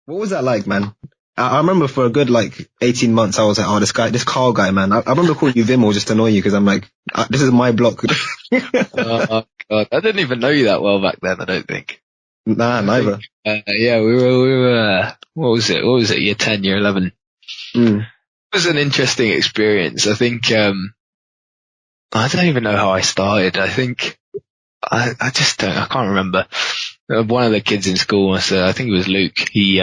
What was that like, man? I remember for a good like 18 months, I was like, oh, this Karl guy, man. I remember calling you Vimal just to annoy you because I'm like, this is my block. Oh God, I didn't even know you that well back then. I don't think. Nah, neither. Yeah, we were. What was it? Year 10, year 11. Mm. It was an interesting experience. I think. I don't even know how I started. I think I just don't. I can't remember. One of the kids in school was, I think it was Luke. He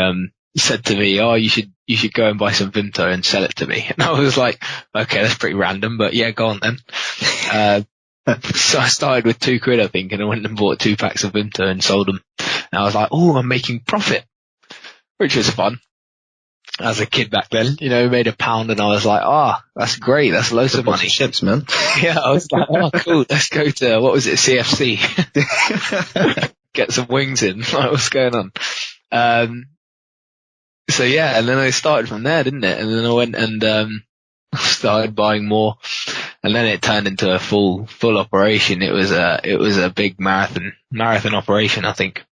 said to me, "Oh, you should go and buy some Vimto and sell it to me." And I was like, "Okay, that's pretty random, but yeah, go on then." So I started with £2, I think, and I went and bought 2 packs of Vimto and sold them. And I was like, "Oh, I'm making profit," which was fun. As a kid back then, made £1, and I was like, "Oh, that's great. That's loads of money." Chips, man. Yeah, I was like, "Oh, cool. Let's go to, what was it, CFC? Get some wings in." Like, what's going on? So yeah, and then I started from there, didn't it? And then I went and started buying more, and then it turned into a full operation. It was a big marathon operation, I think.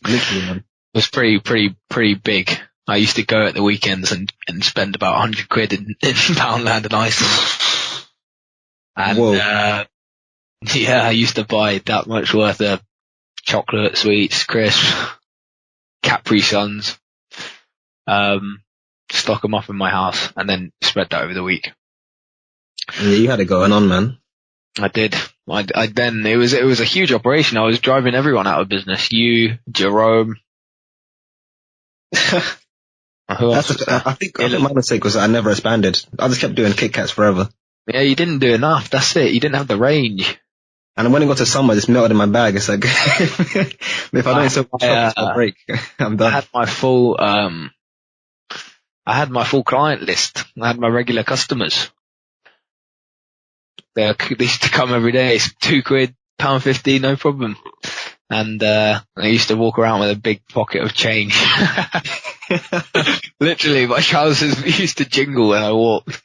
Literally, man. It was pretty big. I used to go at the weekends and spend about £100 in Poundland and Iceland. And yeah, I used to buy that much worth of chocolate, sweets, crisps, Capri Suns, stock them up in my house, and then spread that over the week. Yeah, you had it going on, man. I did. I then it was a huge operation. I was driving everyone out of business. You, Jerome. I think my mistake was that I never expanded. I just kept doing Kit Kats forever. Yeah, you didn't do enough. That's it. You didn't have the range. And when it got to summer, it just melted in my bag. It's like, if I don't sell my break, I'm done. I had my full client list. I had my regular customers. They used to come every day. It's £2, £1.50, no problem. And I used to walk around with a big pocket of change. Literally, my trousers used to jingle when I walked.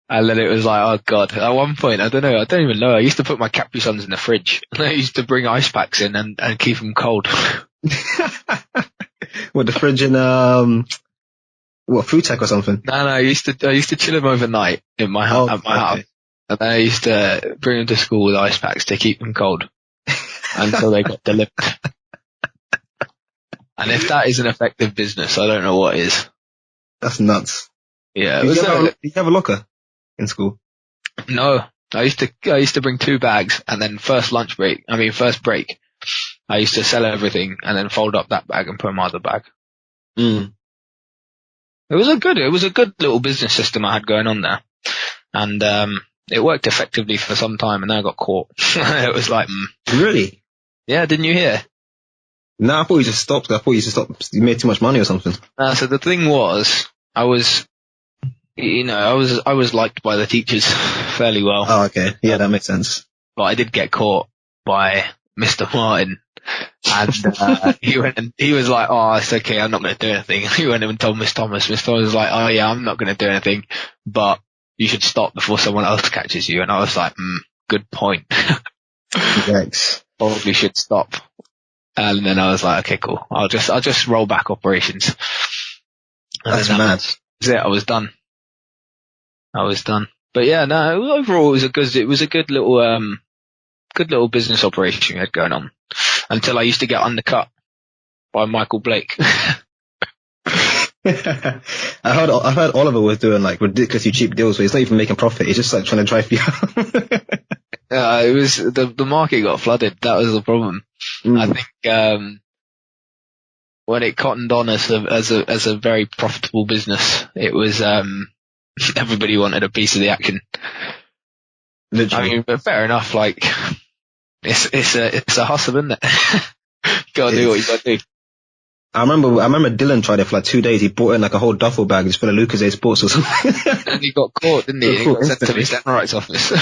And then it was like, oh God. At one point, I don't even know. I used to put my Capri Suns in the fridge. And I used to bring ice packs in and keep them cold. What, the fridge in, Food Tech or something? No, I used to chill them overnight in my house, at my house. And then I used to bring them to school with ice packs to keep them cold until they got delivered. And if that is an effective business, I don't know what is. That's nuts. Yeah. Did you have a locker in school? No. I used to bring 2 bags, and then first break, I used to sell everything and then fold up that bag and put in my other bag. Mm. It was a good little business system I had going on there. And, it worked effectively for some time, and then I got caught. It was like, Really? Yeah, didn't you hear? No, I thought you just stopped. You made too much money or something. So the thing was, I was liked by the teachers fairly well. Oh, okay. Yeah, that makes sense. But I did get caught by Mr. Martin. And he was like, "Oh, it's okay, I'm not going to do anything." He went and told Miss Thomas. Miss Thomas was like, "Oh yeah, I'm not going to do anything, but you should stop before someone else catches you." And I was like, good point. Yikes. Probably should stop. And then I was like, okay, cool. I'll just roll back operations. And that's mad. That was it. I was done. But yeah, no, overall it was a good little business operation we had going on, until I used to get undercut by Michael Blake. I heard Oliver was doing like ridiculously cheap deals where he's not even making profit. He's just like trying to drive you out. It was the market got flooded. That was the problem. I think when it cottoned on as a very profitable business, it was everybody wanted a piece of the action. Literally. I mean, but fair enough. Like it's a hustle, isn't it? You gotta do what you gotta do. I remember Dylan tried it for like 2 days. He bought in like a whole duffel bag just full of Lucozade Sports or something. And he got caught, didn't he? He got sent to his rights office.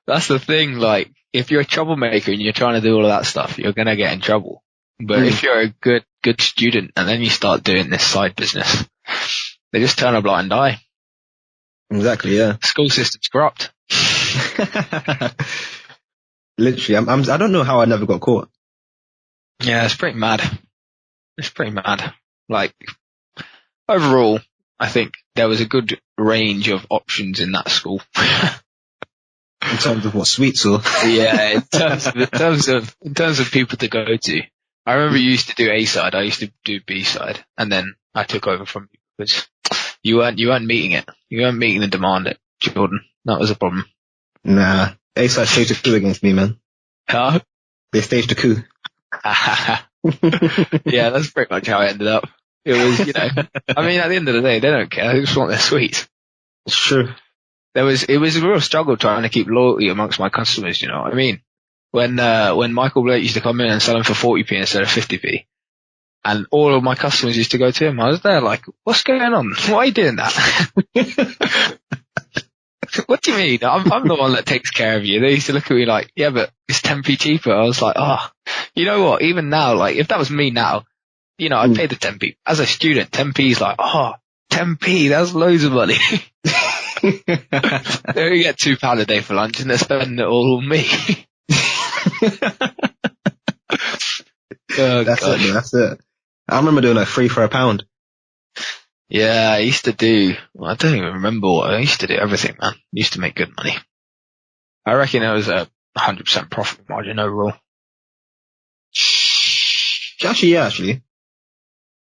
That's the thing. Like, if you're a troublemaker and you're trying to do all of that stuff, you're gonna get in trouble. But if you're a good student and then you start doing this side business, they just turn a blind eye. Exactly. Yeah. School system's corrupt. Literally, I don't know how I never got caught. Yeah, it's pretty mad. It's pretty mad. Like, overall, I think there was a good range of options in that school. In terms of what, sweets or? Yeah, in terms of people to go to. I remember you used to do A side, I used to do B side, and then I took over from you because you weren't meeting it. You weren't meeting the demand at Jordan. That was a problem. Nah. A-side staged a coup against me, man. Huh? They staged a coup. Yeah, that's pretty much how it ended up. It was, I mean, at the end of the day, they don't care. They just want their sweets. It's true. It was a real struggle trying to keep loyalty amongst my customers, you know what I mean? When Michael Blake used to come in and sell them for 40p instead of 50p, and all of my customers used to go to him, I was there like, what's going on? Why are you doing that? What do you mean? I'm the one that takes care of you. They used to look at me like, yeah, but it's 10p cheaper. I was like, you know what? Even now, like, if that was me now, I'd pay the 10p. As a student, 10p is like, 10p, that's loads of money. They only get £2 a day for lunch and they're spending it all on me. That's it. I remember doing like 3 for £1. Yeah, I used to do, I don't even remember what, I used to do everything, man. I used to make good money. I reckon it was a 100% profit margin overall. Actually.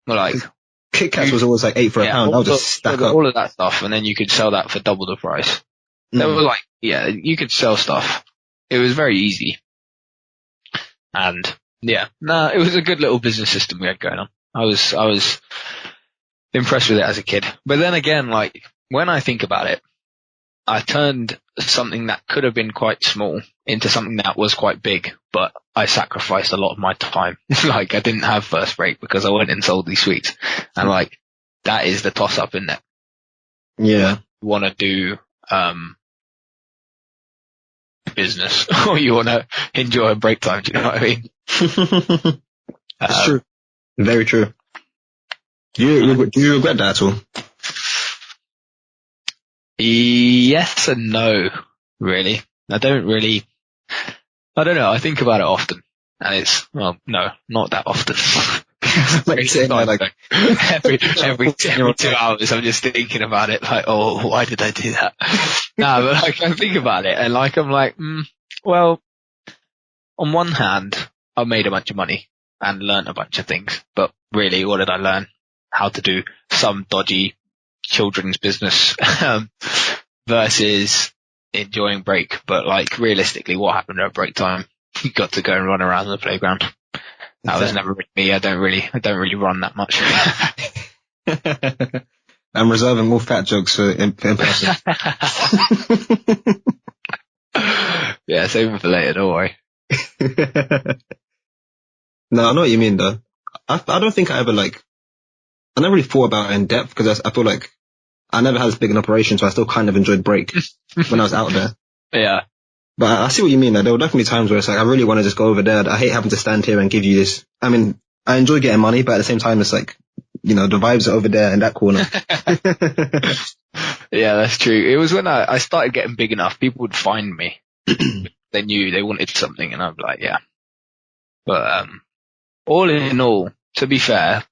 Well, like, Kit Kats was always like 8 for £1. I'll just stack up. All of that stuff, and then you could sell that for double the price. They were like, yeah, you could sell stuff. It was very easy. And yeah, it was a good little business system we had going on. I was impressed with it as a kid. But then again, like, when I think about it, I turned something that could have been quite small into something that was quite big, but I sacrificed a lot of my time. Like, I didn't have first break because I went and sold these sweets. And like, that is the toss up, isn't it? Yeah. You want to do, business or you want to enjoy a break time. Do you know what I mean? It's true. Very true. Do you regret that at all? Yes and no, really. I don't know. I think about it often and it's, well, no, not that often. Like sitting there like every 2 hours I'm just thinking about it like, oh, why did I do that? No, but like, I think about it and like, I'm like, well, on one hand, I made a bunch of money and learned a bunch of things, but really, what did I learn? How to do some dodgy children's business versus enjoying break. But like, realistically, what happened at break time? You got to go and run around the playground. That was never really me. I don't really run that much. I'm reserving all fat jokes for in person. Yeah, save them for later, don't worry. No, I know what you mean though. I don't think I never really thought about it in depth because I feel like I never had this big an operation, so I still kind of enjoyed break when I was out there. Yeah. But I see what you mean. There were definitely times where it's like, I really want to just go over there. I hate having to stand here and give you this. I mean, I enjoy getting money, but at the same time, it's like, the vibes are over there in that corner. Yeah, that's true. It was when I started getting big enough, people would find me. They knew they wanted something and I'd be like, yeah. But, all in all, to be fair,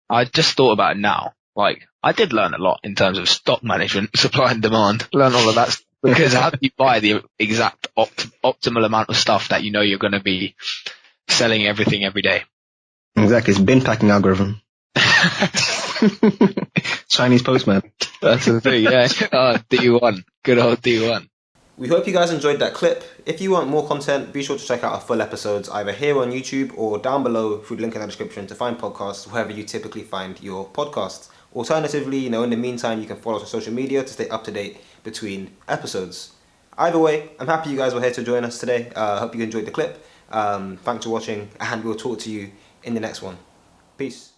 I just thought about it now. Like, I did learn a lot in terms of stock management, supply and demand, learn all of that stuff. Because how do you buy the exact optimal amount of stuff that you know you're going to be selling everything every day? Exactly. It's bin packing algorithm. Chinese postman. That's the thing, yeah. D1. Good old D1. We hope you guys enjoyed that clip. If you want more content, be sure to check out our full episodes either here on YouTube or down below through the link in the description to find podcasts wherever you typically find your podcasts. Alternatively, in the meantime, you can follow us on social media to stay up to date between episodes. Either way, I'm happy you guys were here to join us today. I hope you enjoyed the clip. Thanks for watching, and we'll talk to you in the next one. Peace.